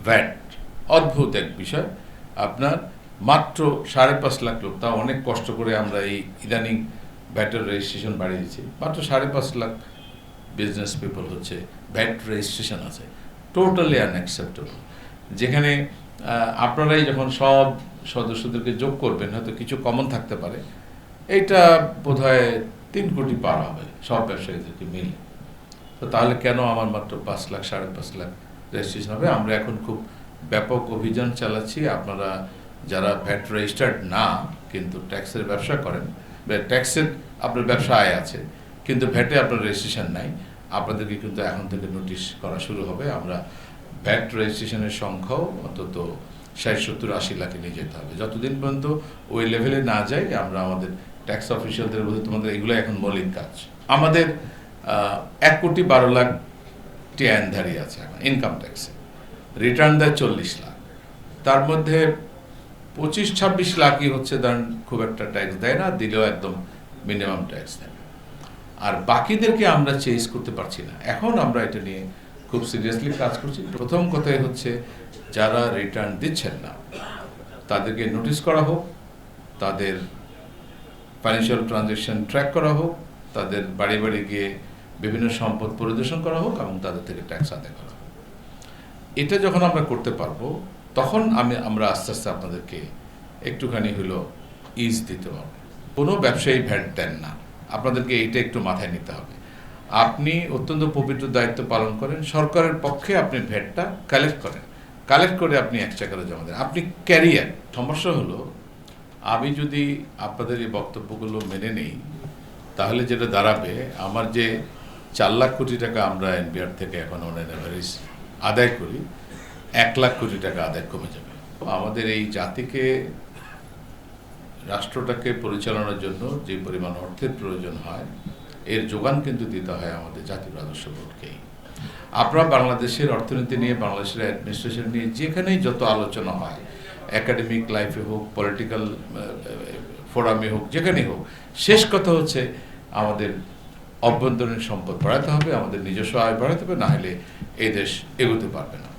VAT, অদ্ভুত এক বিষয়। আপনার মাত্র 5.5 লাখ লোক, তা অনেক কষ্ট করে আমরা এই ইদানিং ভ্যাটের রেজিস্ট্রেশন বাড়িয়ে দিচ্ছি, মাত্র 5.5 লাখ বিজনেস পিপল হচ্ছে ভ্যাট রেজিস্ট্রেশন আছে। Totally unacceptable. যেখানে আপনারাই যখন সব সদস্যদেরকে যোগ করবেন, হয়তো কিছু কমন থাকতে পারে, এইটা বোধহয় 3 কোটি পার হবে সব ব্যবসায়ীদেরকে মিলে। তো তাহলে কেন আমার মাত্র 5 লাখ 5.5 লাখ রেজিস্ট্রেশন হবে? আমরা এখন খুব ব্যাপক অভিযান চালাচ্ছি। আপনারা যারা ভ্যাট রেজিস্টার্ড না কিন্তু ট্যাক্সের ব্যবসা করেন, ট্যাক্সের আপনার ব্যবসা আয় আছে কিন্তু ভ্যাটে আপনার রেজিস্ট্রেশন নাই, আপনাদেরকে কিন্তু এখন থেকে নোটিশ করা শুরু হবে। আমরা ভ্যাট রেজিস্ট্রেশনের সংখ্যাও অন্তত 60-70-80 লাখে নিয়ে যেতে হবে। যতদিন পর্যন্ত ওই লেভেলে না যায়, আমরা আমাদের ট্যাক্স অফিসিয়ালদের বলতে, তোমাদের এগুলো এখন মৌলিক কাজ। আমাদের 1,12,00,000 টিআইএনধারী আছে এখন ইনকাম ট্যাক্সে, রিটার্ন দেয় 40 লাখ। তার মধ্যে 25-26 লাখই হচ্ছে ধরেন খুব একটা ট্যাক্স দেয় না, দিলেও একদম মিনিমাম ট্যাক্স দেয়। আর বাকিদেরকে আমরা চেঞ্জ করতে পারছি না। এখন আমরা এটা নিয়ে খুব সিরিয়াসলি কাজ করছি। প্রথম কথাই হচ্ছে, যারা রিটার্ন দিচ্ছেন না তাদেরকে নোটিশ করা হোক, তাদের ফাইন্যান্সিয়াল ট্রানজ্যাকশন ট্র্যাক করা হোক, তাদের বাড়ি বাড়ি গিয়ে বিভিন্ন সম্পদ পরিদর্শন করা হোক এবং তাদের থেকে ট্যাক্স আদায় করা হোক। এটা যখন আমরা করতে পারবো, তখন আমরা আস্তে আস্তে আপনাদেরকে একটুখানি হলো ইজ দিতে পারবো। কোনো ব্যবসায়ী ভ্যাট দেন না, আপনাদেরকে এইটা একটু মাথায় নিতে হবে। আপনি অত্যন্ত পবিত্র দায়িত্ব পালন করেন, সরকারের পক্ষে আপনি ভ্যাটটা কালেক্ট করেন, কালেক্ট করে আপনি এক্সট্রা জমা দেন, আপনি ক্যারিয়ার। সমস্যা হলো, আমি যদি আপনাদের এই বক্তব্যগুলো মেনে নেই, তাহলে যেটা দাঁড়াবে, আমার যে 4 লাখ কোটি টাকা আমরা এনবিআর থেকে এখন অন এভারেজ আদায় করি, 1 লাখ কোটি টাকা আদায় কমে যাবে। আমাদের এই জাতিকে, রাষ্ট্রটাকে পরিচালনার জন্য যে পরিমাণ অর্থের প্রয়োজন হয়, এর যোগান কিন্তু দিতে হয় আমাদের জাতীয় রাজস্ব বোর্ডকেই। আপনারা বাংলাদেশের অর্থনীতি নিয়ে, বাংলাদেশের অ্যাডমিনিস্ট্রেশন নিয়ে যেখানেই যত আলোচনা হয়, একাডেমিক লাইফে হোক, পলিটিক্যাল ফোরামে হোক, যেখানেই হোক, শেষ কথা হচ্ছে আমাদের অভ্যন্তরীণ সম্পদ বাড়াতে হবে, আমাদের নিজস্ব আয় বাড়াতে হবে, না হলে এই দেশ এগোতে পারবে না।